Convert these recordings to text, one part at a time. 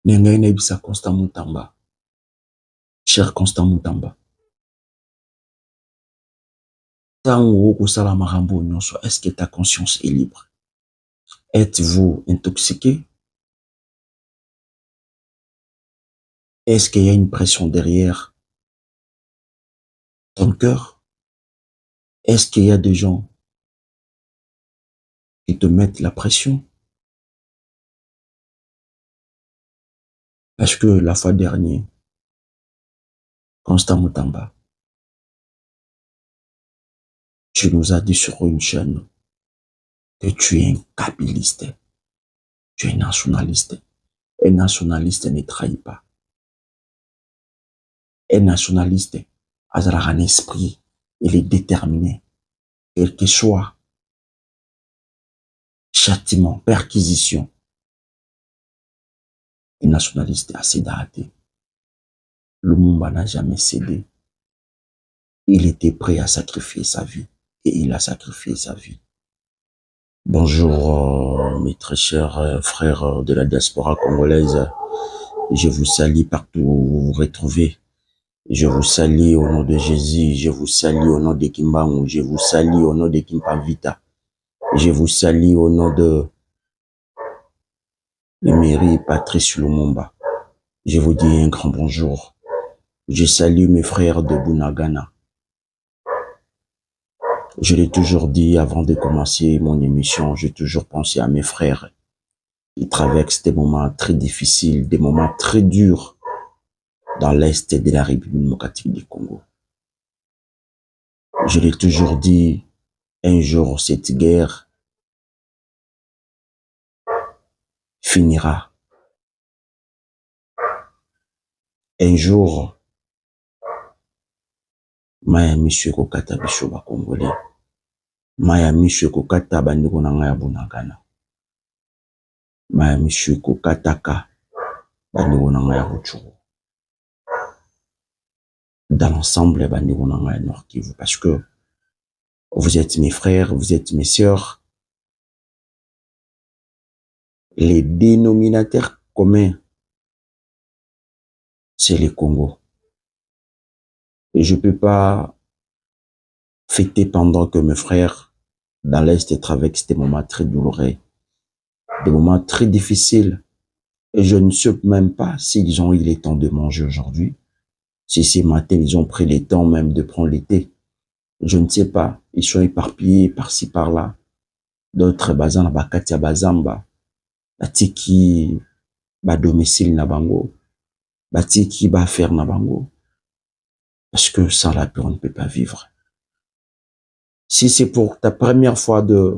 Nengai nebisa Constant Mutamba. Cher Constant Mutamba. Est-ce que ta conscience est libre? Êtes-vous intoxiqué? Est-ce qu'il y a une pression derrière ton cœur? Est-ce qu'il y a des gens qui te mettent la pression? Parce que la fois dernière, Constant Mutamba, tu nous as dit sur une chaîne que tu es un kabiliste, tu es nationaliste. Un nationaliste ne trahit pas. Un nationaliste a un esprit, il est déterminé, quel que soit châtiment, perquisition. Un nationaliste a cédé. Lumumba n'a jamais cédé. Il était prêt à sacrifier sa vie et il a sacrifié sa vie. Bonjour mes très chers frères de la diaspora congolaise. Je vous salue partout où vous vous retrouvez. Je vous salue au nom de Jésus. Je vous salue au nom de Kimbangu. Je vous salue au nom de Kimpavita. Je vous salue au nom de Emery Patrice Lumumba. Je vous dis un grand bonjour. Je salue mes frères de Bunagana. Je l'ai toujours dit avant de commencer mon émission, j'ai toujours pensé à mes frères. Ils traversent des moments très difficiles, des moments très durs dans l'Est de la République démocratique du Congo. Je l'ai toujours dit, un jour cette guerre finira. Un jour, Maya Monsieur Kokata Bishoba Congolais. Maya Monsieur Kokata Bandiko Nangaya Bunagana. Maya Monsieur Kokataka Bandiko Nangaya Ruchuru. Dans l'ensemble, Bandiko Nangaya Nord Kivu. Parce que vous êtes mes frères, vous êtes mes sœurs. Les dénominateurs communs, c'est le Congo. Et je ne peux pas fêter pendant que mes frères dans l'Est traversent des moments très douloureux, des moments très difficiles. Et je ne sais même pas s'ils ont eu le temps de manger aujourd'hui. Si ce matin, ils ont pris le temps même de prendre le thé. Je ne sais pas. Ils sont éparpillés par-ci, par-là. D'autres, bazan, bakatia, bazamba. Batiki, ba domicile na bango. Batiki, ba faire na bango. Parce que sans la paix, on ne peut pas vivre. Si c'est pour ta première fois de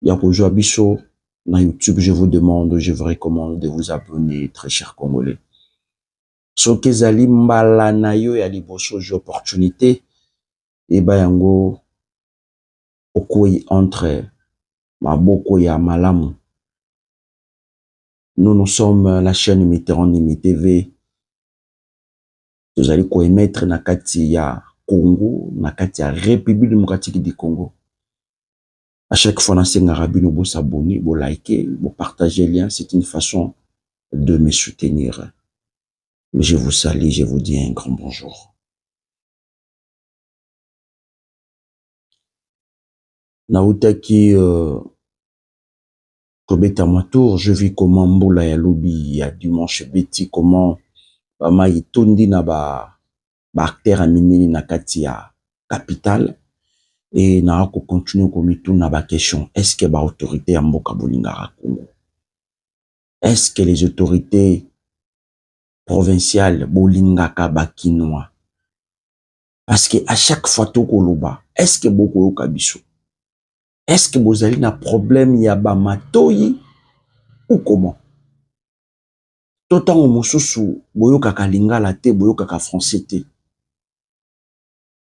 Yakojo Abisso, dans YouTube, je vous demande, je vous recommande de vous abonner, très chers Congolais. Soki ezali mbala na yo ya liboso opportunité, et yango okoi entre maboko ya malamu. Nous sommes la chaîne Mitterrand Nimi TV. Nous allons émettre na kati ya Congo, na kati ya République démocratique du Congo. À chaque fois, on vous s'abonner, vous liker, vous partager le lien. C'est une façon de me soutenir. Je vous salue, je vous dis un grand bonjour. Nautaki Kobeta Matour, je vis comment Mboula ya Lobi, ya dimanche beti, comment ma itondi na ba acteur aminini na kati ya capitale. Et na ako continue komitu na ba question, est-ce que ba autorité ya mboka bolingaka Congo? Est-ce que les autorités provinciales bolingaka ba kinois? Parce que à chaque fois to koloba, est-ce que boko yoka biso? Est-ce que vous avez un problème ya ba matoyi ou comment? Totango mosusu boyokaka lingala te, boyokaka français te.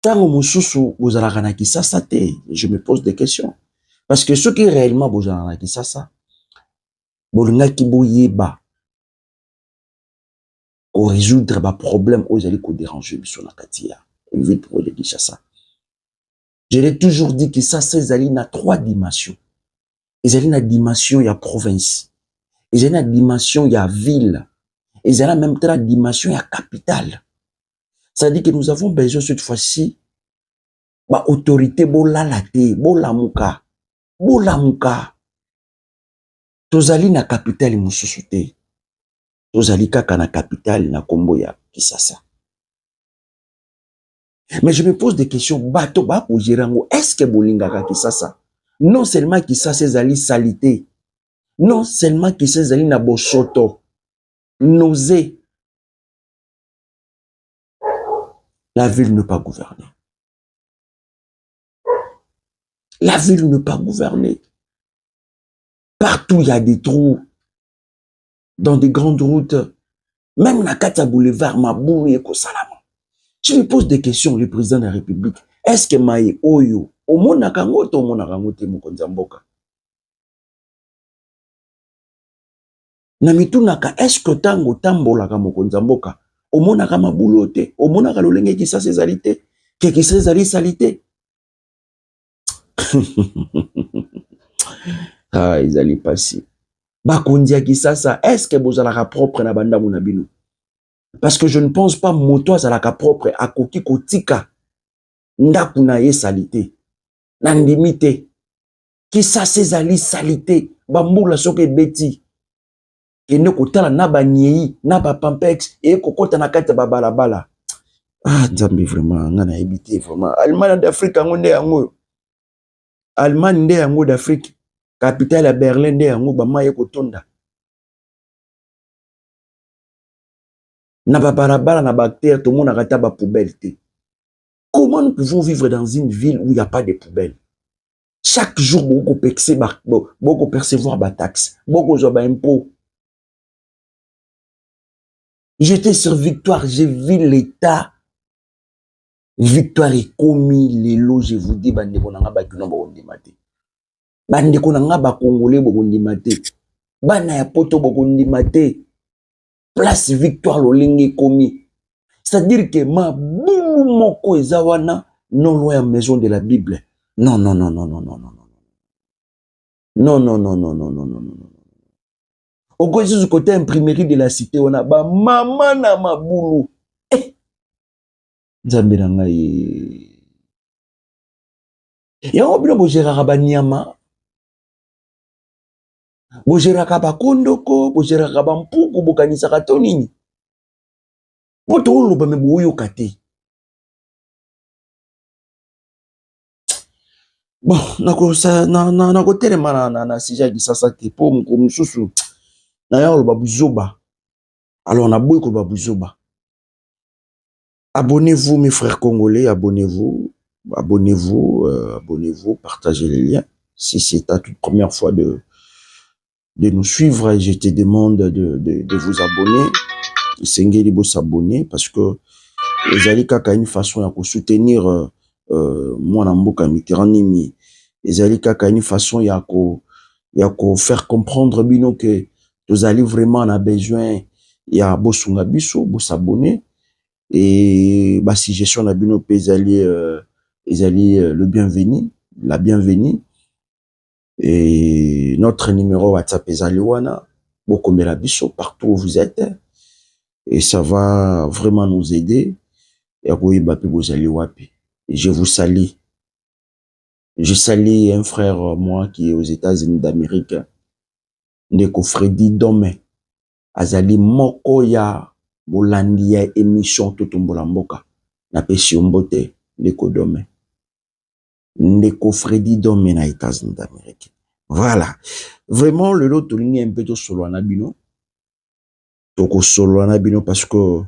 Tango mosusu bozalaka na Kisasa te, je me pose des questions. Parce que ceux qui réellement bozalaka na Kisasa, bolingaki boyeba ko résoudre ba problème ozali ko déranger biso na katia. Vite pour le Kinshasa. Je l'ai toujours dit que ça, c'est na 3 dimensions. Ils allaient na dimension ya province. Ils ont une dimension, il y a ville. Ils ont même une dimension, il y a capitale. Ça dit que nous avons besoin cette fois-ci, ba autorité, bola late, bola muka, bola muka. Tozali na capitale mususu te. Tozali kaka na capitale na kombo ya Kisasa. Mais je me pose des questions. Bato ba ko gérango, est-ce que bolingaka Kisasa? Non seulement Kisasa ezali salité. Non seulement Kisasa ezali na bosoto. Nausée. La ville ne pas gouverner. La ville ne pas gouverner. Partout il y a des trous. Dans des grandes routes. Même na Katia Boulevard, Mabou et Kosalama. Je me pose des questions, le président de la République. Est-ce que Maï Oyo, au Monakango, au Monakangote, Mokonzamboka? Namitunaka, est-ce que Tango Tambolaka Mokonzamboka? Au Monakama Boulote, au Monakalolenge qui sa césalité, qui sa salité? Ah, ils allaient passer. Bakondia qui ça, est-ce que vous avez propre na banda munabino? Parce que je ne pense pas moto à la propre à koki kotika. Ndakuna ye salité. Nandimite. Qui ça sezali salité. Bamboula soke beti. Et ne kotala na ba nyei, na ba pampex, et kokota na kata ba balabala. Ah, Nzambe vraiment, ngana ebité vraiment. Allemagne d'Afrique, ngonde yango. Allemagne nde yango d'Afrique. Capitale à Berlin nde yango ba maye kotonda. Na ba balabala na ba terre, tout le monde a rata ba poubelle. Comment nous pouvons vivre dans une ville où il n'y a pas de poubelle? Chaque jour, beaucoup percevoir des taxes, beaucoup de impôts. J'étais sur Victoire, j'ai vu l'État. Victoire est commis, les lots, je vous dis, bande konanga ba kino ba ondimate. Bande konanga ba congolais ba ondimate. Bana ya poto ba ondimate. Place Victoire lolenge commis. C'est-à-dire que ma boulou moko ezawana non loin à maison de la Bible. Non, non, non, non, non, non, non. Non, non, non, non, non, non, non, non. Au côté imprimerie de la cité, on a ba maman na maboulou. Nzambe na ngai. Ya obino bojera ba nyama. Bojera ka ba kondoko, bojera ka ba mpuku bokanisa ka tonini. Poto oloba me boyo kate. Bon, nako sa na ko telema na sija Kisasa te po mususu. Na ya oloba buzoba. Alors na boy ko ba buzoba. Abonnez-vous mes frères congolais, abonnez-vous, abonnez-vous, partagez les liens. Si c'est ta toute première fois de nous suivre, je te demande de vous abonner. Sengeli bo s'abonner parce que les alikaka une façon à soutenir moi na mboka Mitterrand les alikaka une façon ya ko faire comprendre bino que vous allez vraiment on a besoin ya bosunga biso bo s'abonner. Et bah si gestion na bino ezali le bienvenu, la bienvenue. Et notre numéro WhatsApp ezali wana bokomela biso partout où vous êtes et ça va vraiment nous aider. Et je vous salue. Je salue un frère moi qui est aux États-Unis d'Amérique, Ndeko Freddy Dome azali moko ya bolandi ya émission Totombola Mboka na pesi mbote Ndeko Dome. Ndeko Freddy Dome na États-Unis d'Amérique. Voilà. Vraiment le lot to ligne un peu to solo na bino. Toko solo na bino parce que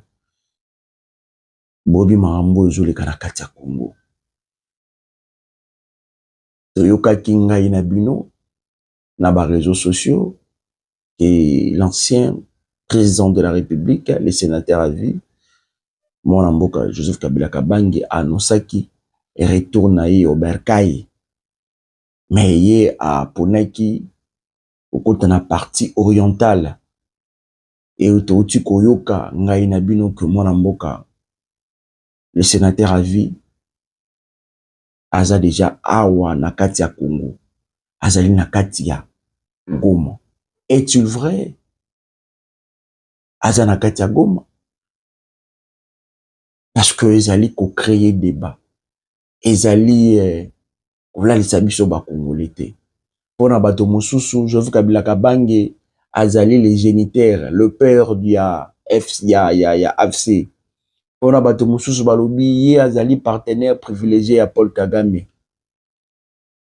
Bobi Mahambo ezole kana kati ya Congo. Toyoka kinga na bino na ba réseaux sociaux et l'ancien président de la République, le sénateur à vie, Mwana Mboka Joseph Kabila Kabange annoncaki retourne au Bercail. Mais il a Ponaki au côté de la partie orientale et au Toti Koyoka ngai na bino que Mwana Mboka le sénateur à vie aza déjà awa na kati ya Congo azali na kati ya Goma Est-il vrai? Aza na kati ya Goma. Parce que ezali ko créer débat. Ezali kolalisa biso ba Congolais te. Pona bato mosusu, Joseph Kabila Kabange azali le géniteur, le père du AFC. Pona bato mosusu balobi ye azali partenaire privilégié à Paul Kagame.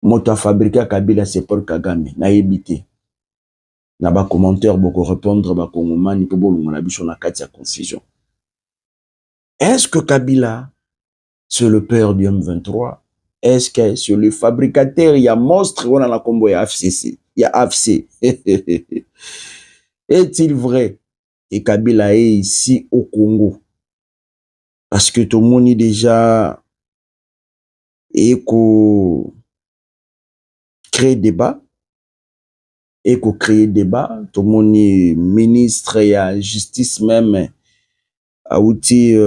Moto a fabriqué Kabila c'est Paul Kagame. Na yebite. Na ba commentaire boko répondre ba Kongomani po bolunga na biso na kati ya confusion. Est-ce que Kabila c'est le père du M23? Est-ce que c'est le fabricateur? Il y a monstre, on a la combo, il y a AFCC, il y a AFC. Est-il vrai que Kabila est ici au Congo? Parce que tout le monde est déjà créer débat, créer débat, tout le monde est ministre et à justice même, à outil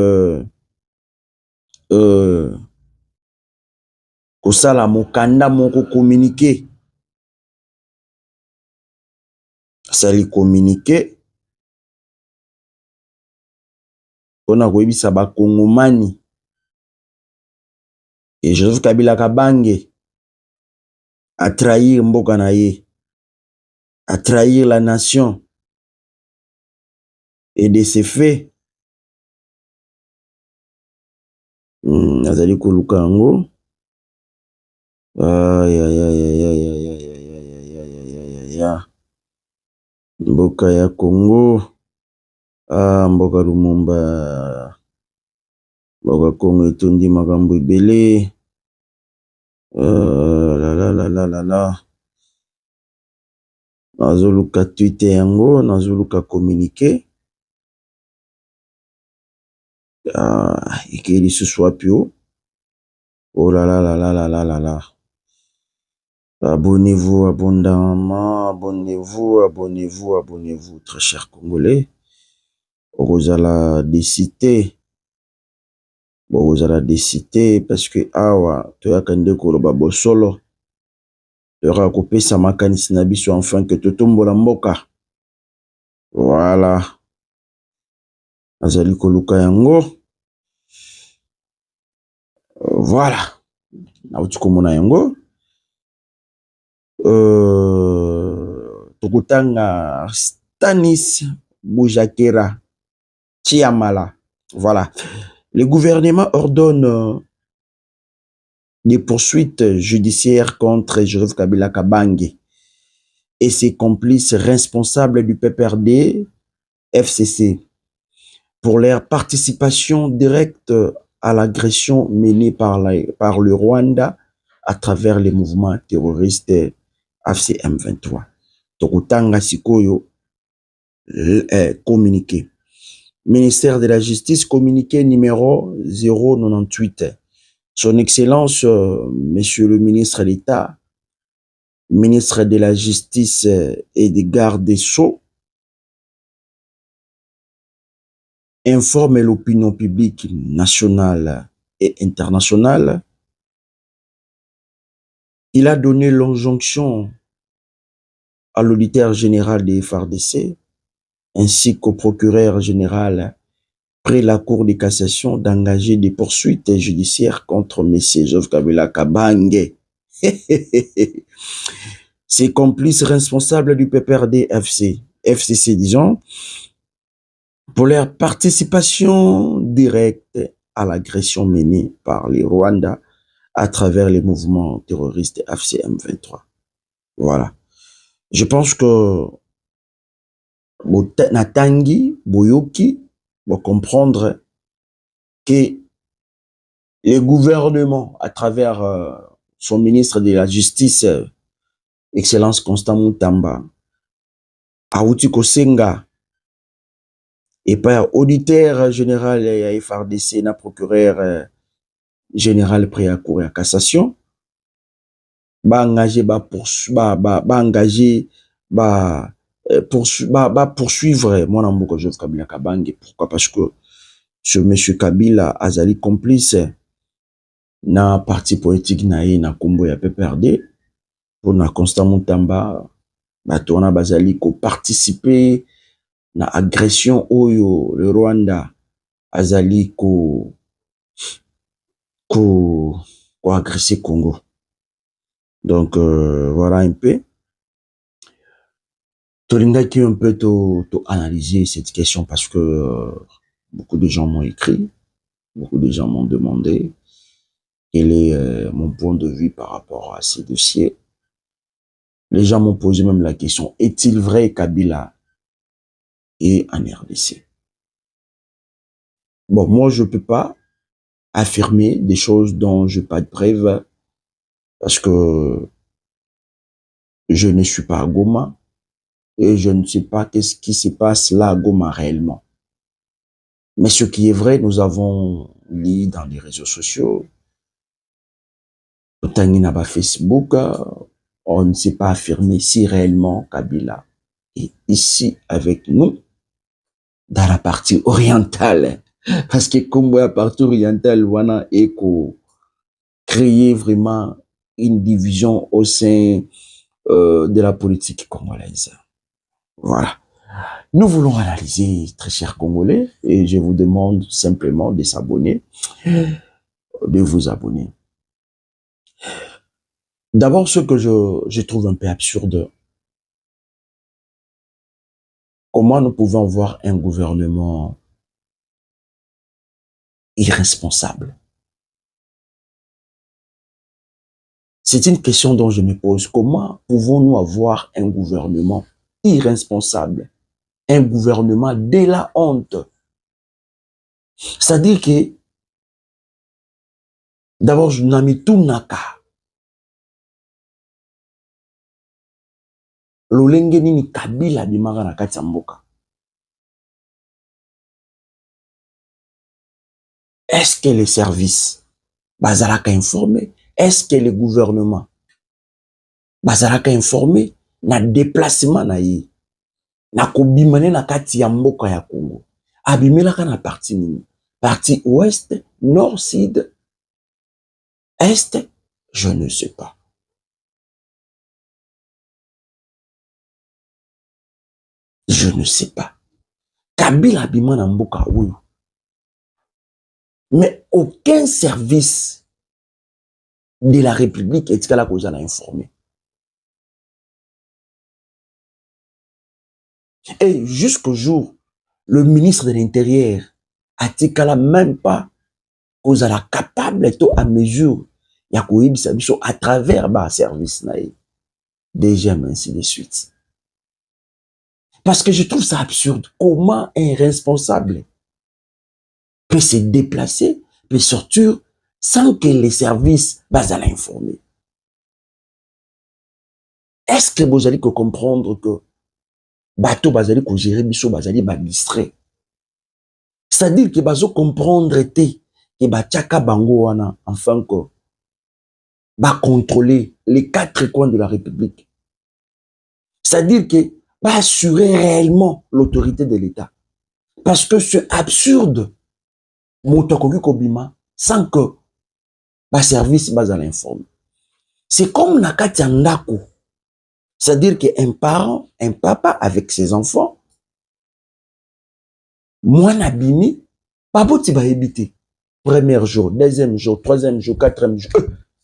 kosala mokanda moko communiquer. Ça lui communiquer. On a koyebisa ba Kongomani. Et Joseph Kabila Kabange a trahir mboka na ye, a trahir la nation. Et de ces faits, azali koluka yango. Mboka ya Congo, mboka Lumumba, mboka Congo etondi makambo ebele. Nazoluka Twitter yango, nazoluka communiquer. Ekeli susu apio. Oh là là là là là là là là. Abonnez-vous abondamment, abonnez-vous, très chers Congolais. Rosala décité. Rosala décité parce que awa toyakande koloba bosolo. Tera kopé sa makanisi na biso enfin que totombola mboka. Voilà. Azali koluka yango. Voilà. Nauti komona yango. Tokutanga Stanis Boujakera Chiamala. Voilà. Le gouvernement ordonne des poursuites judiciaires contre Joseph Kabila Kabange et ses complices responsables du PPRD FCC pour leur participation directe à l'agression menée par le Rwanda à travers les mouvements terroristes AFC M23. Tokutanga Sikoyo communiqué. Ministère de la Justice, communiqué numéro 098. Son Excellence, Monsieur le ministre d'État, ministre de la Justice et des Gardes des Sceaux, informe l'opinion publique nationale et internationale. Il a donné l'injonction à l'auditeur général des FARDC ainsi qu'au procureur général près la Cour de cassation d'engager des poursuites judiciaires contre M. Joseph Kabila Kabange. Ses complices responsables du PPRD FCC, disons, pour leur participation directe à l'agression menée par les Rwandais à travers les mouvements terroristes AFC M23. Voilà. Je pense que Natangi, Boyoki, vont comprendre que le gouvernement, à travers son ministre de la Justice, Excellence Constant Moutamba, Aouti Kosenga, et par auditeur général et FARDC, na procureur général prêt à courir à cassation, poursuivre mon amour Joseph Kabila Kabange. Pourquoi? Parce que ce monsieur Kabila azali complice na parti politique na kombo ya PPRD pour na Constant Moutamba bato wana bazali ko participer na agression oyo le Rwanda azali ko agresser Congo. Donc voilà un peu. Tolingaki un peu analyser cette question parce que beaucoup de gens m'ont écrit, beaucoup de gens m'ont demandé quel est mon point de vue par rapport à ces dossiers. Les gens m'ont posé même la question, est-il vrai Kabila est en RDC? Bon, moi je peux pas affirmer des choses dont je n'ai pas de preuve parce que je ne suis pas à Goma et je ne sais pas qu'est-ce qui se passe là à Goma réellement. Mais ce qui est vrai, nous avons lu dans les réseaux sociaux, Tanginaba Facebook, on ne sait pas affirmer si réellement Kabila est ici avec nous dans la partie orientale. Parce que comme la partie orientale, wana eko créer vraiment une division au sein de la politique congolaise. Voilà. Nous voulons analyser, très chers Congolais, et je vous demande simplement de s'abonner, de vous abonner. D'abord, ce que je trouve un peu absurde, comment nous pouvons avoir un gouvernement irresponsable? C'est une question dont je me pose. Comment pouvons-nous avoir un gouvernement irresponsable? Un gouvernement de la honte? C'est-à-dire que, d'abord, je n'ai mis tout naka. Lolenge nini Kabila bimaka na kati ya mboka. Est-ce que les services bazalaka informés? Est-ce que le gouvernement bazalaka informé na déplacement na ye? Na kobimane na kati ya mboka ya Congo. Abimelaka na parti nini? Parti ouest, nord, sud, est? Je ne sais pas. Je ne sais pas. Kabila abima na mboka oyo. Mais aucun service de la République est là qu'on a informé. Et jusqu'au jour, le ministre de l'Intérieur a dit qu'elle n'a même pas qu'on a capable à mesure il y a à travers le service déjà ainsi de suite. Parce que je trouve ça absurde. Comment un responsable peut se déplacer, peut sortir sans que les services soient informés? Est-ce que vous allez comprendre que bateau bazali ko gérer biso bazali ba distrait? C'est-à-dire que bazo comprendre que ba tchaka bango wana enfin que ba contrôler les quatre coins de la République. C'est-à-dire que ba assurer réellement l'autorité de l'État. Parce que c'est absurde motokoki kobima sans que ba service bazali informé. C'est comme na kati ya ndako. C'est-à-dire qu'un parent, un papa avec ses enfants, moi n'abimi, pas beau tu vas éviter. Premier jour, deuxième jour, troisième jour, quatrième jour,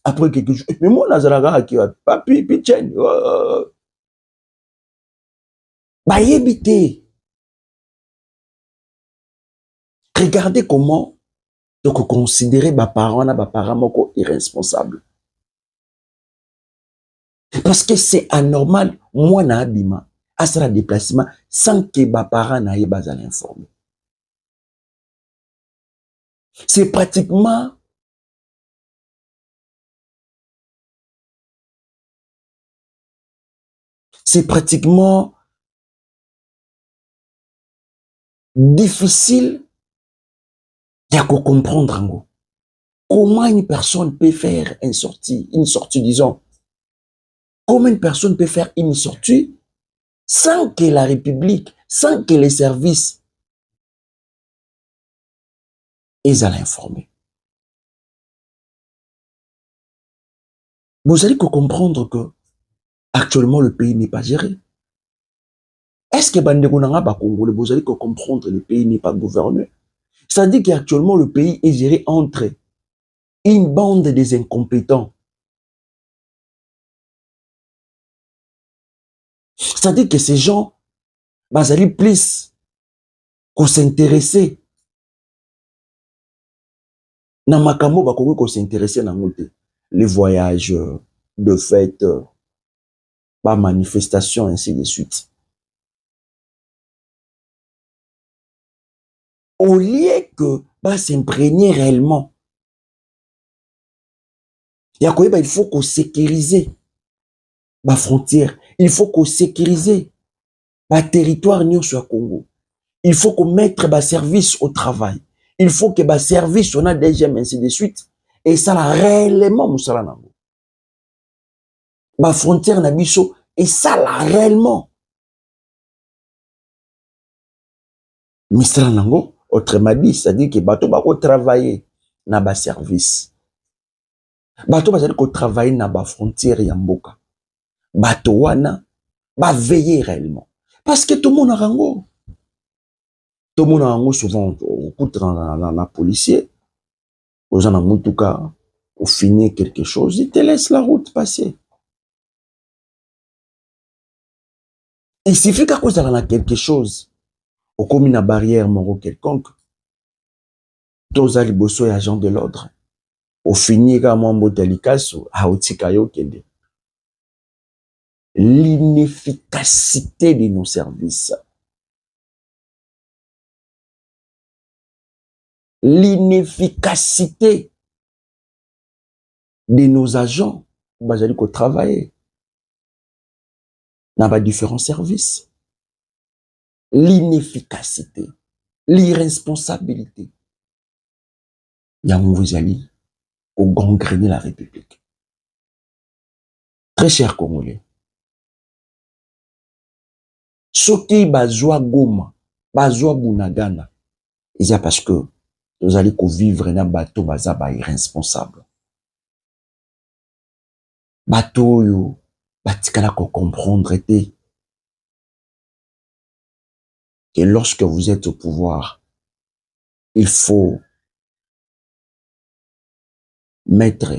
après quelques jours. Mais moi, Nazaraga qui va papi, pichen, bah éviter. Regardez comment donc considérer ma parent moko irresponsable. Parce que c'est anormal, moi na abima, à ce déplacement, sans que ma parent n'aille pas à l'informer. C'est pratiquement difficile de comprendre comment une personne peut faire une sortie, disons. Comment une personne peut faire une sortie sans que la République, sans que les services aient à l'informer. Vous allez comprendre que actuellement le pays n'est pas géré. Est-ce que bandeko nanga ba Congolais, vous allez comprendre le pays n'est pas gouverné? Ça dit qu'actuellement le pays est géré entre une bande des incompétents. C'est-à-dire que ces gens, ils allaient plus qu'on s'intéresser. Na makambo ba qu'on s'intéresser na ngote. Les voyages de fête, pas manifestation, ainsi de suite. Au lieu que bah s'imprégner réellement, il faut qu'on sécurise ma frontière, il faut qu'on sécurise ma territoire sur Congo. Il faut qu'on mette ma service au travail. Il faut que ma service on a déjà ainsi de suite et ça là réellement musala nango. Ma frontière na biso et ça là réellement. Misala nango autrement dit, c'est-à-dire que bato ba ko travailler na ba service. Bato ba dire ko travailler na ba frontière ya mboka. Bato wana ba veiller réellement parce que tout le monde a rango. Tout le monde a rango souvent au na policier. Aux gens en tout cas au finir quelque chose, ils te laissent la route passer. Il suffit qu'à cause de quelque chose, au commis une barrière moro quelconque, tous les bosso et agents de l'ordre, au finir à mon modélikasso, à Otikayo Kende. L'inefficacité de nos services. L'inefficacité de nos agents, bah, j'allais qu'on travaille dans les différents services. L'inefficacité, l'irresponsabilité. Yamou vous allez au gangréner la République. Très chers Congolais. Soki bazwa Goma, bazwa Bunagana, c'est parce que nous allons vivre dans un bateau bazaba irresponsable. Bateau yo, batikala ko comprendre que lorsque vous êtes au pouvoir, il faut mettre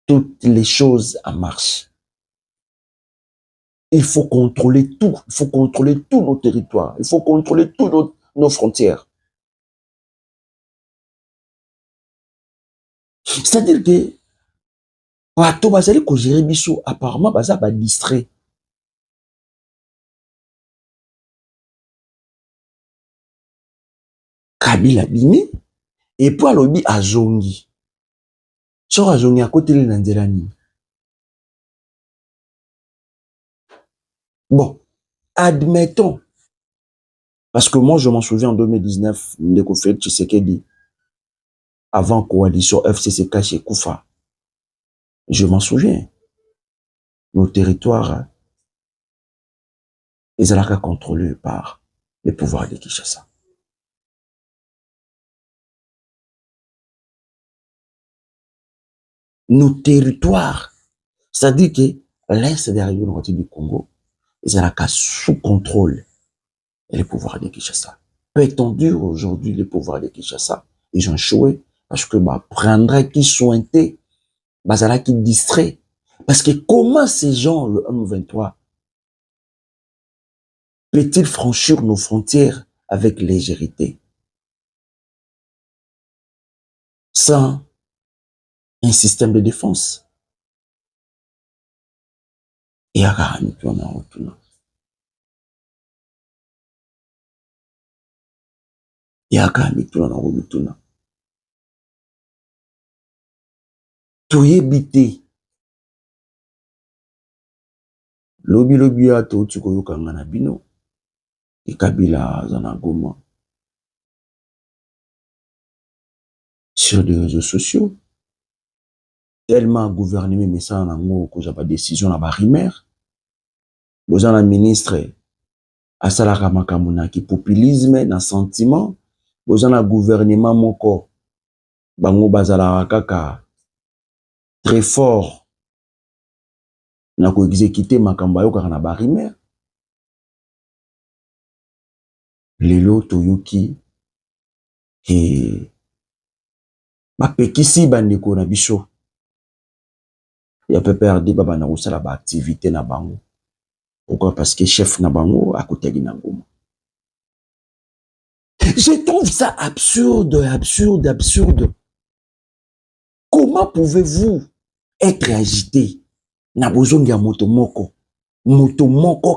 toutes les choses en marche. Il faut contrôler tout. Il faut contrôler tous nos territoires. Il faut contrôler tous nos frontières. C'est-à-dire que, bateau bazali ko gérer biso, apparemment, baza ba distrait. Kabila bimi, et puis alobi azongi. So azongi à côté de l'Andelani. Bon, admettons, parce que moi je m'en souviens en 2019, Ndeko Félix Tshisekedi, avant coalition FCCK chez Koufa, je m'en souviens, nos territoires, ils allaient contrôlés par les pouvoirs de Kinshasa. Nos territoires, c'est-à-dire que l'Est derrière le côté du Congo, ils allaient sous contrôle les pouvoirs de Kinshasa. Peut-on dire aujourd'hui les pouvoirs de Kinshasa, ils ont échoué parce que prendrait qui sointé, bazala qui distrait. Parce que comment ces gens, le M23, peut-il franchir nos frontières avec légèreté sans un système de défense? Et à toyebite lobi ato tukoyoka ngana bino et Kabila zana Goma sur les réseaux sociaux tellement gouvernement mais ça nango ko ba décision na ba rimer bozana ministre asalaka makambo na ki populisme na sentiment bozana gouvernement moko bango bazala kaka très fort na ko exécuter makambo yo kaka na ba rimer. Lelo toyoki e bapekisi bandeko na biso ya PPRD baba na kosala ba activité na bango. Pourquoi? Parce que chef na bango akotaki na ngoma. Je trouve ça absurde, absurde, absurde. Comment pouvez-vous être agité na bozongi ya moto moko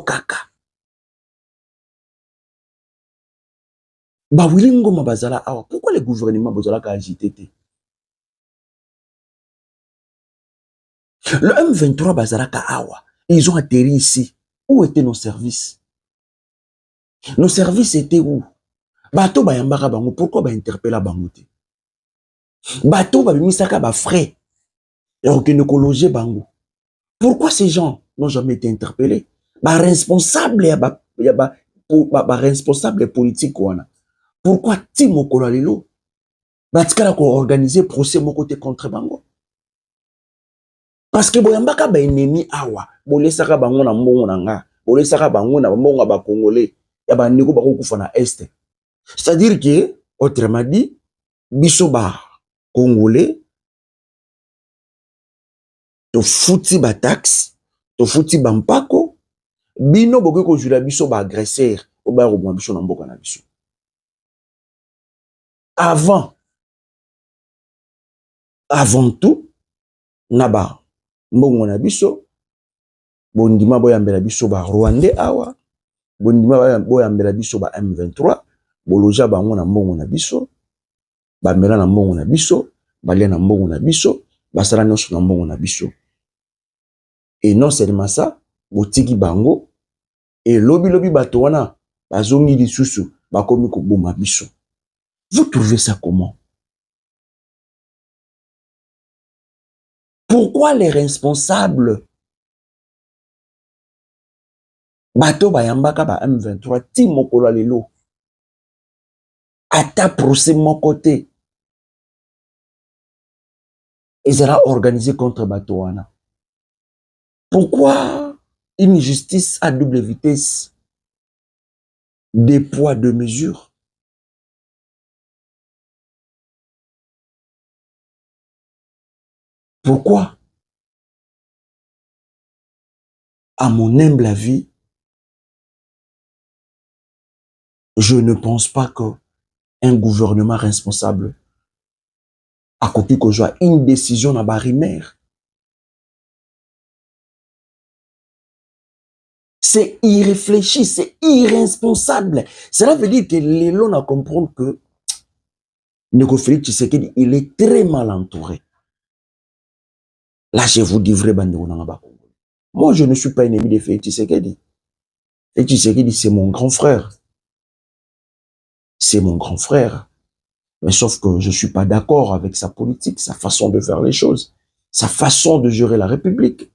kaka? Ba wili ngoma bazala awa. Pourquoi le gouvernement bazala ka agité te? Le M23 bazala ka awa. Ils ont atterri ici. Où étaient nos services? Nos services étaient où? Bato bayambaka bango, pourquoi ba interpella bango te? Bato babimisaka ba frais. Et aucune loger bango. Pourquoi ces gens n'ont jamais été interpellés? Ba responsable ba responsable politique wana. Pourquoi ti mokolo lelo? Batikala ko organiser procès moko te contre bango. Parce que boyambaka ba ennemi awa, bolesaka bango na mbongo na nga, bolesaka bango na mbongo ba congolais, ya ba ndeko bako kufa na est. C'est-à-dire que autrement dit, biso ba congolais to futi ba taxe, to futi ba mpako, bino boke ko jura biso ba agresseur, o ba robwa biso na mboka na biso. Avant tout, naba mbongo na biso, bondima boyambela biso ba Rwandais awa, bondima boyambela biso ba M23, boloja bango na mbongo na biso, bamela na mbongo na biso, balia na mbongo na biso, basala nyonso na mbongo na biso. Et non seulement ça, botiki bango, et lobi bato wana bazongi lisusu bakomi koboma biso. Vous trouvez ça comment? Pourquoi les responsables bato bayambaka ba M23 ti mokolo lelo ata procès mon côté et sera organisé contre bato wana? Pourquoi une justice à double vitesse, des poids, deux mesures? Pourquoi? À mon humble avis, je ne pense pas qu'un gouvernement responsable a copié que soit une décision à Barimère. C'est irréfléchi, c'est irresponsable. Cela veut dire que les gens ne comprennent que Nego Félix Tshisekedi, il est très mal entouré. Là, je vous dis vrai, moi, je ne suis pas ennemi de Félix Tshisekedi. Félix Tshisekedi, c'est mon grand frère. C'est mon grand frère. Mais sauf que je ne suis pas d'accord avec sa politique, sa façon de faire les choses, sa façon de gérer la République.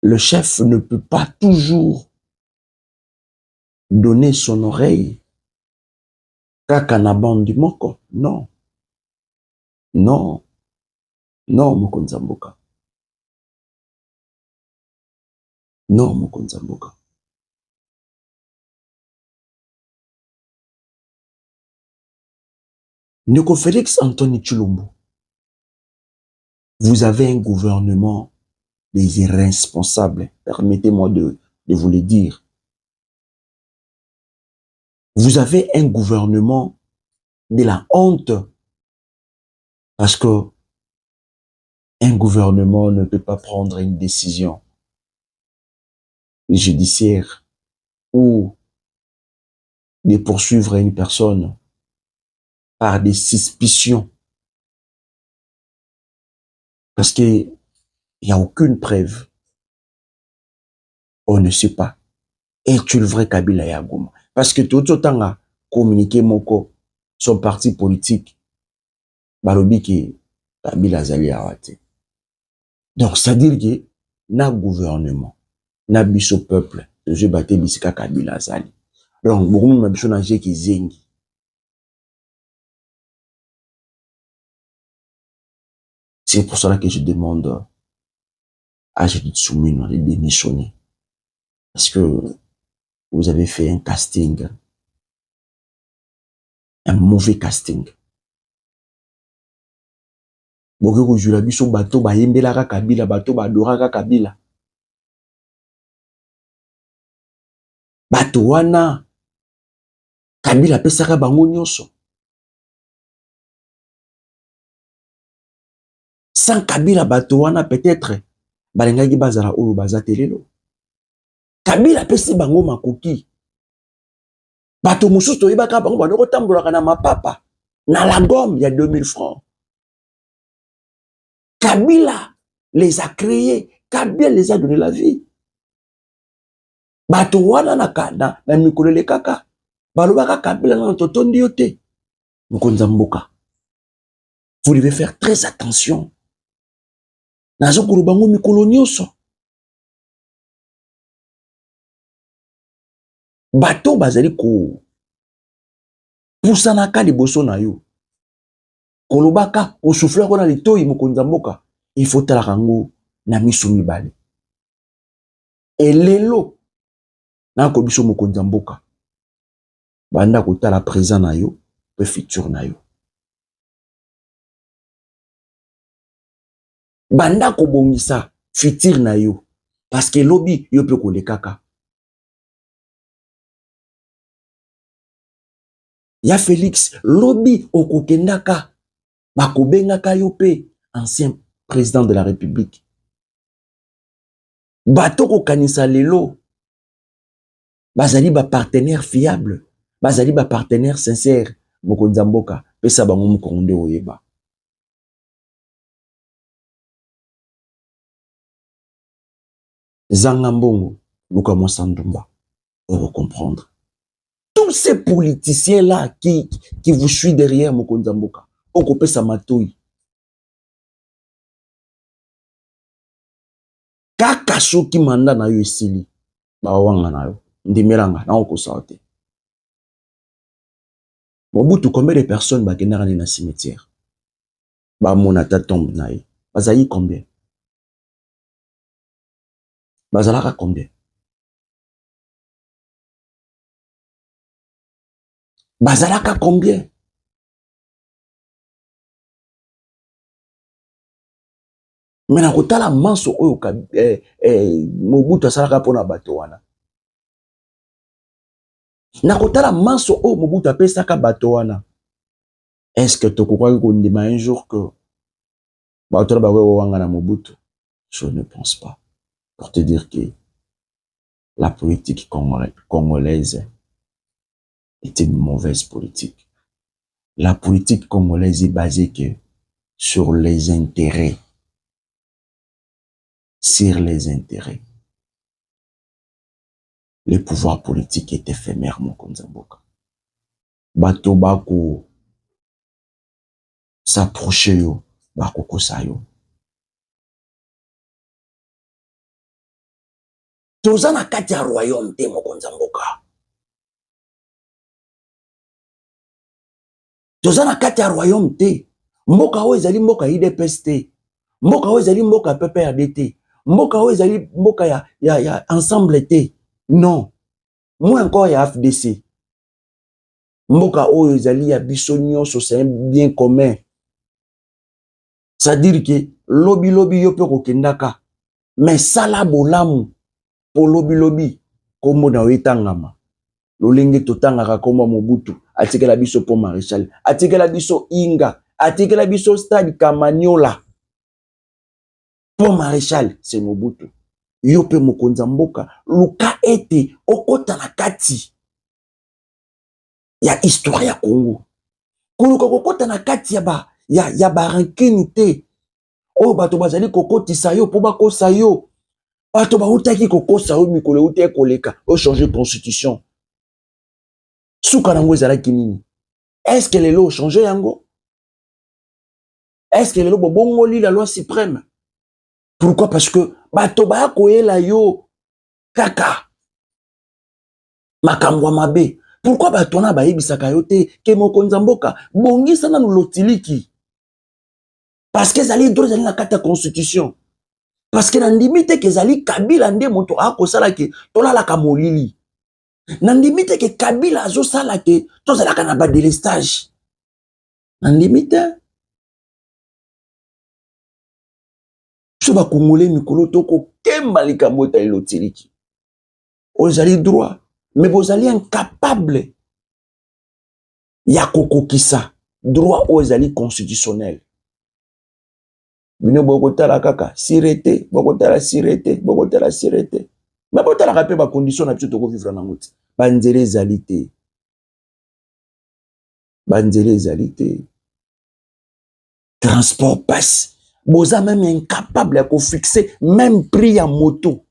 Le chef ne peut pas toujours donner son oreille kaka bande du moko. Non. Non. Non, Mokonza Mboka. Non, Mokonza Mboka. Ndeko Félix Anthony Tshilombo, vous avez un gouvernement des irresponsables. Permettez-moi de vous le dire. Vous avez un gouvernement de la honte. Parce que un gouvernement ne peut pas prendre une décision judiciaire ou de poursuivre une personne par des suspicions. Parce qu'il n'y a aucune preuve. On ne sait pas. Es-tu le vrai Kabila Yagouma? Parce que tout autant a communiqué moko son parti politique. Balobi ki Kabila Zali Awate. Donc, c'est-à-dire que na gouvernement, na biso peuple, je bate bisika Kabila Zali. Donc, beaucoup de biso na qui zengi. C'est pour cela que je demande Ajit Soumine a démissionné. Parce que vous avez fait un casting, un mauvais casting. Boko jula biso bato ba yembelaka Kabila, bato ba adoraka Kabila. Bato wana Kabila pesaka bango nyonso. Sans Kabila bato wana peut-être balengaki bazala oyo bazatelelo. Kabila pesi bango makoki. Bato mosusu toyebaka bango banoko tambolaka na mapapa na la gomme, il y a 2000 francs. Kabila les a créés, Kabila les a donné la vie. Bato wana na mikolo le kaka balobaka Kabila na totondi yo te. Mokonza mboka, vous devez faire très attention. Nazo kolobango mikolo nyonso. Bato bazali ko pusanaka liboso na yo. Kolobaka osufla ko na litoyi mokonza mboka, il faut tala kango na miso mibale. Elelo na ko biso mokonza mboka, banda kotala présent na yo pe futur na yo. Banda ko bongisa futur na yo parce que lobi yo pe kolekaka. Ya Félix lobi okokendaka bakobengaka yo pe ancien président de la République. Bato ko kanisa lelo bazali ba partenaire fiable, bazali ba partenaire sincère mokonza mboka pesa bango mukonde oyeba. Zanga mbongo luka mosandumba pour comprendre. Tous ces politiciens là qui vous suivent derrière mokonza mboka okopesa matoi. Kaka soki manda na yo esili ba wanga na yo ndimelanga na okosa te. Mobutu, combien de personnes bakendaka na cimetière ba monata tombe na ye bazali combien? Bazalaka combien? Bazalaka combien? Mais na kotala manso oyo Mobutu asalaka pona bato wana. Na kotala manso oyo Mobutu apesaka bato wana. Est-ce que tokokaki kondima un jour que bato na bawe wanga na Mobutu? Je ne pense pas. Pour te dire que la politique congolaise est une mauvaise politique. La politique congolaise est basée que sur les intérêts. Sur les intérêts. Le pouvoir politique est éphémère, mon Konzamboka. Bato bako s'approcher yo, bako kosayo. Tozana kati ya royaume te, mon Konzamboka. Tozana kati ya royaume te. Mboka o ezali mboka IDPS te. Mboka o ezali mboka PPRD te. Mboka o ezali mboka ya ensemble te. Non. Moi encore ya FDC. Mboka o ezali ya biso nyonso, c'est un bien commun. C'est-à-dire que lobi yo pe kokendaka. Mais sala bolamu po lobi kombo na wetangama. Lolenge totangaka kombo Mobutu. Atikela biso po Maréchal. Atikela biso Inga. Atikela biso Stade Kamanyola. Po Maréchal, c'est Mobutu. Yo pe mokonza mboka. Luka ete okota na kati ya histoire ya Congo. Koluka kokota na kati ya rancune te. Oyo bato bazali kokotisa yo po bakosa yo. Bato bautaki kokosa yo mikolo ute koleka o changer constitution. Suka nango ezalaki nini? Est-ce que lelo changer yango? Est-ce que lelo bobongoli la loi suprême? Pourquoi? Parce que bato ba koyela yo kaka makambo mabe. Pourquoi bato na bayebisaka yo te ke mokonza mboka bongisa na lotiliki? Parce que zali droit zali na kata constitution. Parce que nandimi te ke ezali Kabila nde moto akosala ke tolalaka molili. Nandimi te ke Kabila azosala ke tozalaka na ba délestage. Nandimi te. So ba Congolais mikolo toko kemba likambo ta elotiliki. Ozali droit, mais bozali incapable ya kokokisa droit ozali constitutionnel. Bino bokotala kaka sirete, bokotala sirete, bokotala sirete. Mais bokotala kape ba condition na biso toko vivre na ngoti. Banzele ezali te. Banzele ezali te. Transport passe. Boza même incapable à fixer même prix à moto.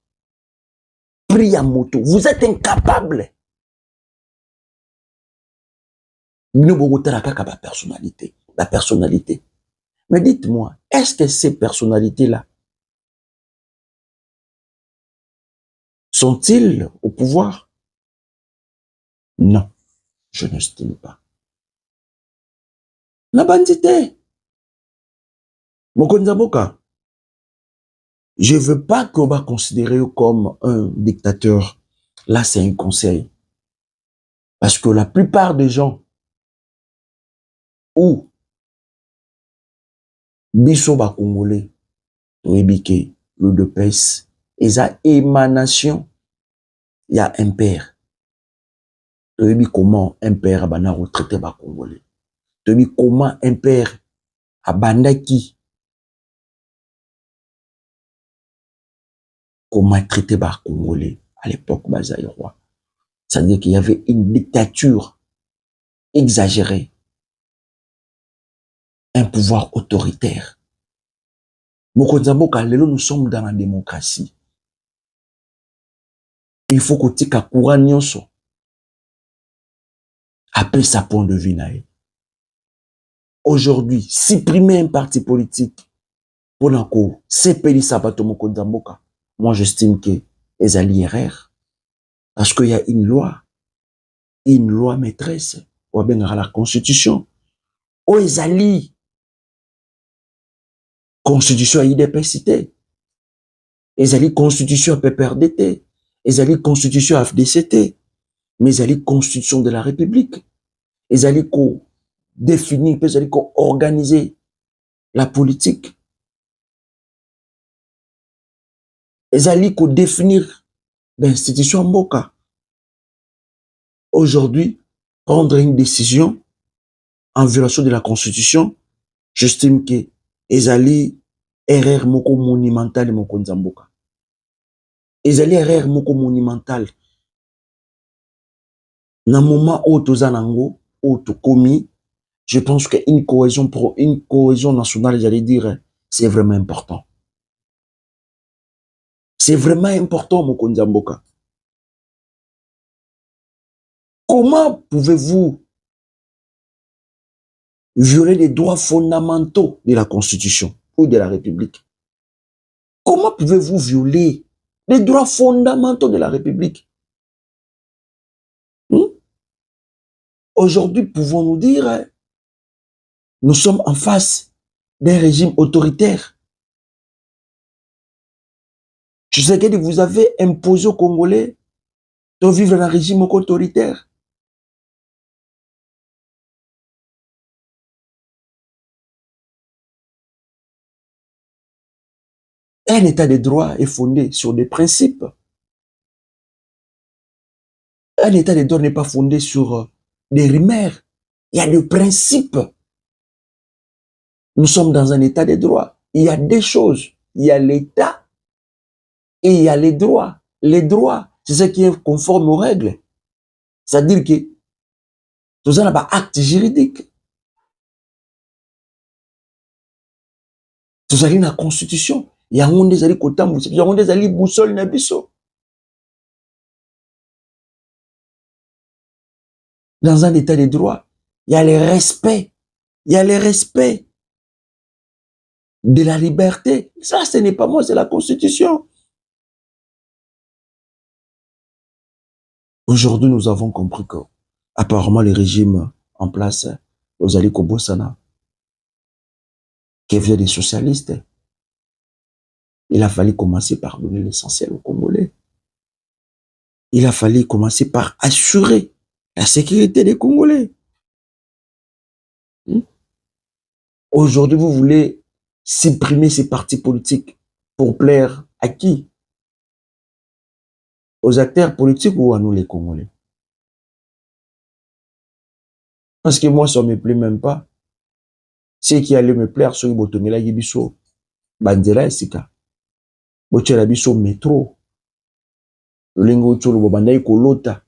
Prix à moto. Vous êtes incapable. Nous bokotala kaka ba personnalité. La personnalité. Mais dites-moi, est-ce que ces personnalités-là sont-ils au pouvoir? Non, je n'estime pas. La bandité. Mokonzi Mboka, je ne veux pas qu'on va considérer comme un dictateur. Là, c'est un conseil. Parce que la plupart des gens où biso ba Congolais, Rebike, le de pèse, et ça émanation, il y a un père. Rebi comment un père a bana retraité ba Congolais. Rebi comment un père a bandaki comment traiter par Congolais à l'époque Bazaïrois. C'est-à-dire qu'il y avait une dictature exagérée, un pouvoir autoritaire. Nous sommes dans la démocratie. Il faut que tu aies courage après sa point de vue. Aujourd'hui, supprimer un parti politique pour la cour, c'est payer Sabato Mokonzamboka. Moi, j'estime que les alliés erreurs. Parce qu'il y a une loi maîtresse, ou bien la constitution, ou les alliés, constitution IDPCT, les alliés constitution PPRDT, les alliés constitution FDCT, mais les alliés constitution de la République, les alliés définir, les alliés organiser la politique, les alliés définir l'institution Mboka. Aujourd'hui, prendre une décision en violation de la Constitution, j'estime que les alliés erreur moko monumentale moko nzamboka. Les alliés erreur moko monumentale. Dans le moment où tozanango, où tokomi, je pense qu'une cohésion nationale, j'allais dire, c'est vraiment important. C'est vraiment important, moko nzamboka. Comment pouvez-vous violer les droits fondamentaux de la Constitution ou de la République? Comment pouvez-vous violer les droits fondamentaux de la République? Aujourd'hui, pouvons-nous dire, nous sommes en face d'un régime autoritaire. Je sais que vous avez imposé aux Congolais de vivre dans un régime autoritaire. Un état de droit est fondé sur des principes. Un état de droit n'est pas fondé sur des rumeurs. Il y a des principes. Nous sommes dans un état de droit. Il y a des choses. Il y a l'état et il y a les droits. Les droits, c'est ce qui est conforme aux règles. C'est-à-dire que nous avons un acte juridique. Nous avons une constitution. Il y a des alliés kotambu, il y a des alliés boussole nabiso. Dans un état de droit, il y a le respect. Il y a le respect de la liberté. Ça, ce n'est pas moi, c'est la Constitution. Aujourd'hui, nous avons compris que, apparemment, les régimes en place, aux alliés Kobosana, qui viennent des socialistes, Il a fallu commencer par donner l'essentiel aux Congolais. Il a fallu commencer par assurer la sécurité des Congolais. Aujourd'hui, vous voulez supprimer ces partis politiques pour plaire à qui? Aux acteurs politiques ou à nous les Congolais? Parce que moi, ça ne me plaît même pas. Ce qui allait me plaire, c'est que Botomela Yibiso, Bandela Esika, Bochela Biso métro, Lingo Cholo Bobanda Kolota,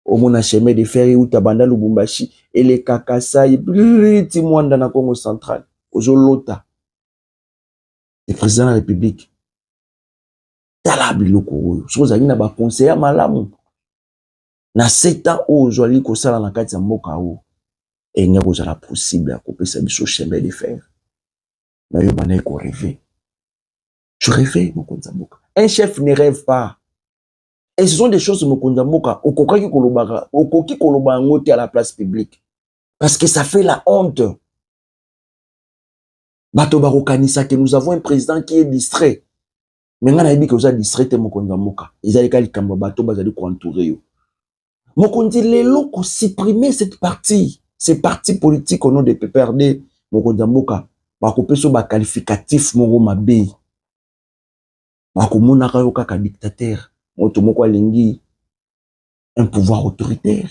Omona chemin de fer ou Tabanda Lubumbashi, et les Kakasai, Briti Mwanda na Congo central, Ozolota, le président de la République. Talabi loko, chose à na ba conseiller malamu. Na 7 ans aujourd'hui ko sala na kati ya mboka o. Et n'y a pas possible à couper sa biso chemin de fer. Mais yo bana ko rêver. Je rêvais Mokonza Mboka. Un chef ne rêve pas. Et ce sont des choses Mokonza Mboka okoki koloba ngote à la place publique. Parce que ça fait la honte. Bato barokanisa que nous avons un président qui est distrait. Mais ngana yebi que vous êtes distrait Mokonza Mboka. Ils allaient kali kamba bato bazali ko entourer yo. Mokonzi lelo ko supprimer cette partie. Ces partis politiques au nom de PPRD, Mokonza Mboka, bakope so ba qualificatif mongo mabe. Bakomona ka yo kaka dictateur, moto moko alingi un pouvoir autoritaire.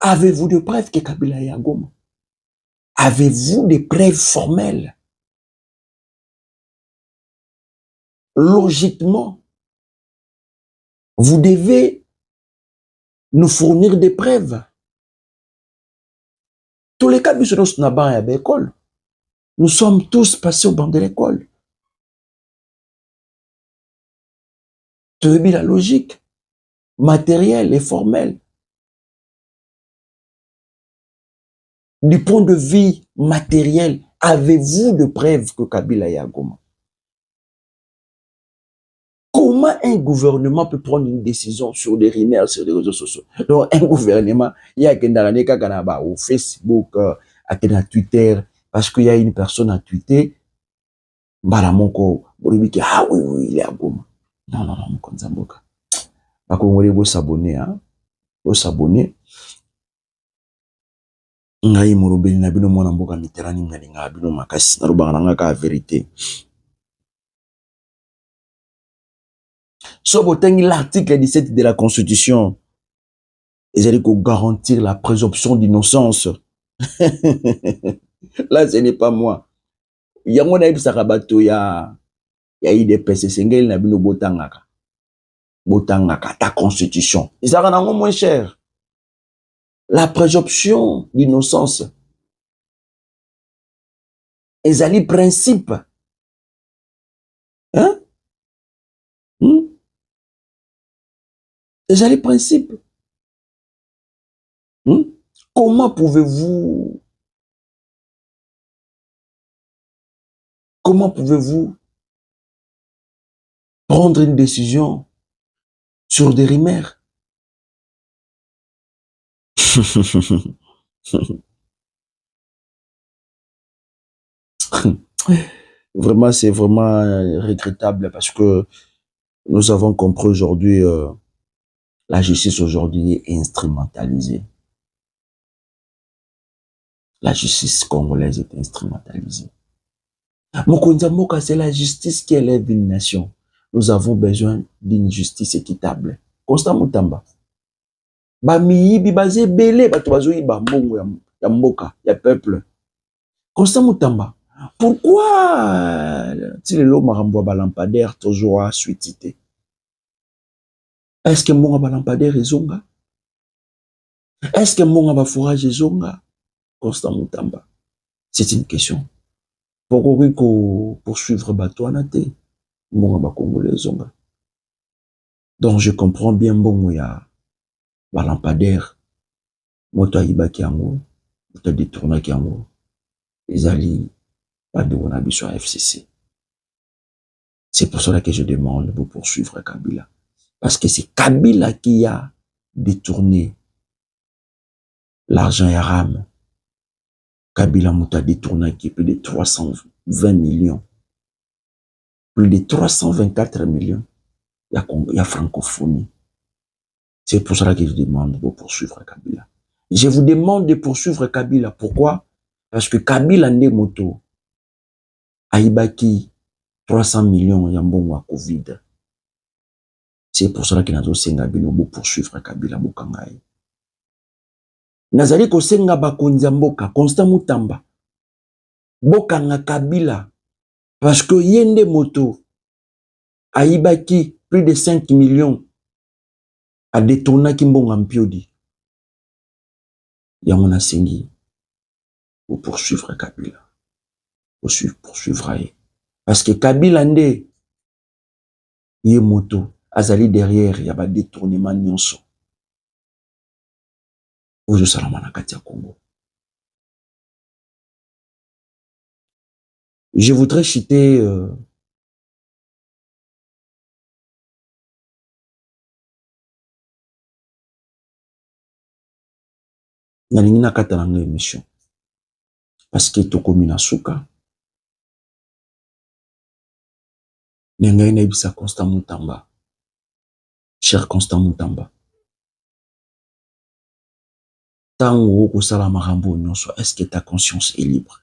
Avez-vous des preuves que Kabila est à Goma? Avez-vous des preuves formelles? Logiquement, vous devez nous fournir des preuves. Tous les cas, nous sommes tous passés au banc de l'école. Tu veux la logique matérielle et formelle. Du point de vue matériel, avez-vous de preuves que Kabila est à Goma? Comment un gouvernement peut prendre une décision sur des rumeurs sur les réseaux sociaux? Donc, un gouvernement, il y a quelqu'un au Facebook, à Twitter, parce qu'il y a une personne à Twitter, Baramonko, ah oui, oui, il est à Goma. Non, non, non, Mokonza Mboka. Bah, qu'on voulait s'abonner, hein? Vous s'abonner. Ngai morobeli na bino mwana mboka miterani ngalinga bino makasi na rubanga nga ka vérité. So botengi l'article 17 de la Constitution, ils allaient garantir la présomption d'innocence. Là, ce n'est pas moi. Yango na ibisa kabato ya IDPS sengeli na bino botangaka. Botangaka ta Constitution. Ils ont moins cher. La présomption d'innocence. Ils allaient principe. Hein? Déjà les principes. Comment pouvez-vous prendre une décision sur des rumeurs? Vraiment, c'est vraiment regrettable parce que nous avons compris aujourd'hui la justice aujourd'hui est instrumentalisée. La justice congolaise est instrumentalisée. Mokonza Mboka, c'est la justice qui élève une nation. Nous avons besoin d'une justice équitable. Constant Mutamba. Bamiyibi bazé belé bato bazoyi ba mbongo ya mboka, ya peuple. Constant Mutamba. Pourquoi si le loma rambo ba lampadaire toujours suitité? Est-ce que mbongo ba lampadaire ezonga? Est-ce que mbongo ba fourrage ezonga? Constant Mutamba. C'est une question. Pourquoi poursuivre bato anate? Mbongo ba congolais ezonga. Donc je comprends bien mbongo ya ba lampadaire. Moto ayibaki yango, moto détournaki yango. Ezali pas de wanabi sur FCC. C'est pour cela que je demande de poursuivre Kabila. Parce que c'est Kabila qui a détourné l'argent haram Kabila Mouta détourné qui plus de 320 millions. Plus de 324 millions. Il y a francophonie. C'est pour cela que je demande de poursuivre Kabila. Je vous demande de poursuivre Kabila. Pourquoi? Parce que Kabila n'est moto. Aïbaki 300 millions yambongo à Covid. C'est pour cela que nous avons poursuivre Kabila Bokangaï. Nazali ko senga bakonzi mboka Constant Mutamba. Bokanga Kabila. Parce que yende moto. Aïbaki plus de 5 millions. A détourné Kimbonga Mpiodi. Yamona Sengi. Pour poursuivre Kabila. Poursuivre Aïe. Parce que Kabila nde. Yé moto. Azali derrière. Yaba détournement nyonso. Ojo Salamana Katia Congo. Je voudrais citer Nalingina Katalanga émission. Parce que Tokomi na suka. Nenga ina ibisa Constant Mutamba. Cher Constant Mutamba. Tango kusala marambo nyonso, est-ce que ta conscience est libre?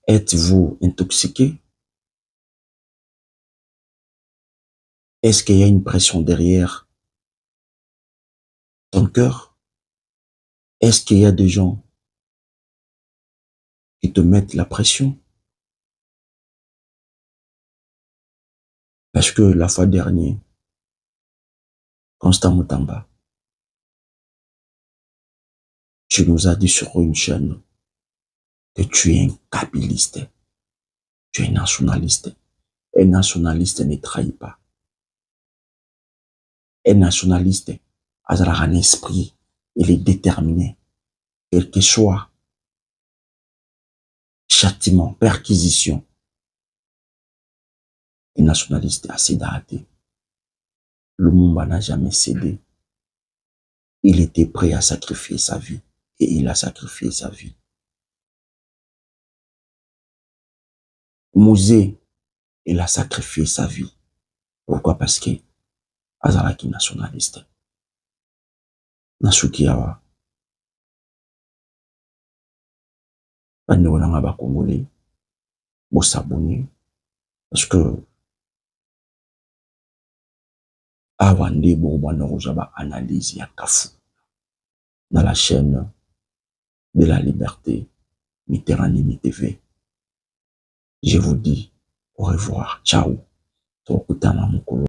Êtes-vous intoxiqué? Est-ce qu'il y a une pression derrière ton cœur? Est-ce qu'il y a des gens qui te mettent la pression? Parce que la fois dernière, Constant Mutamba, tu nous as dit sur une chaîne que tu es un kabiliste, tu es nationaliste. Un nationaliste ne trahit pas. Un nationaliste a un esprit, il est déterminé. Quel que soit châtiment, perquisition, un nationaliste a cédé. Lumumba n'a jamais cédé. Il était prêt à sacrifier sa vie. Et il a sacrifié sa vie. Mouzé, il a sacrifié sa vie. Pourquoi? Parce que Azalaki nationaliste. Nasuki awa. Bandeolanga ba Congolais. Bo s'abonner. Parce que Awande bo banoroja analyse ya kafu. Dans la chaîne de la liberté, Mitterrand TV. Je vous dis au revoir. Ciao. Tokutana mukolo.